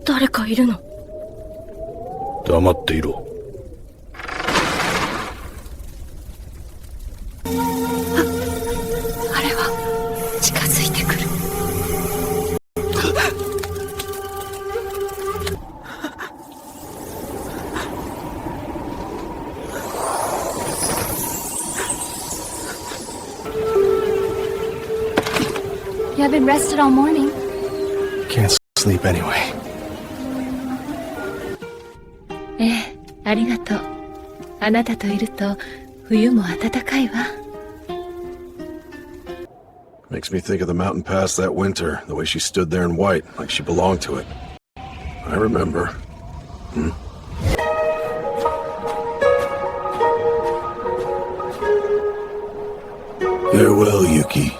誰かいるの？黙っていろ。あれは近づいてくる。You haven't rested all morning. Can't sleep anyway. ええ、ありがとう。あなたといると冬も暖かいわ。Makes me think of the mountain pass that winter, the way she stood there in white, like she belonged to it. I remember. Farewell, Yuki.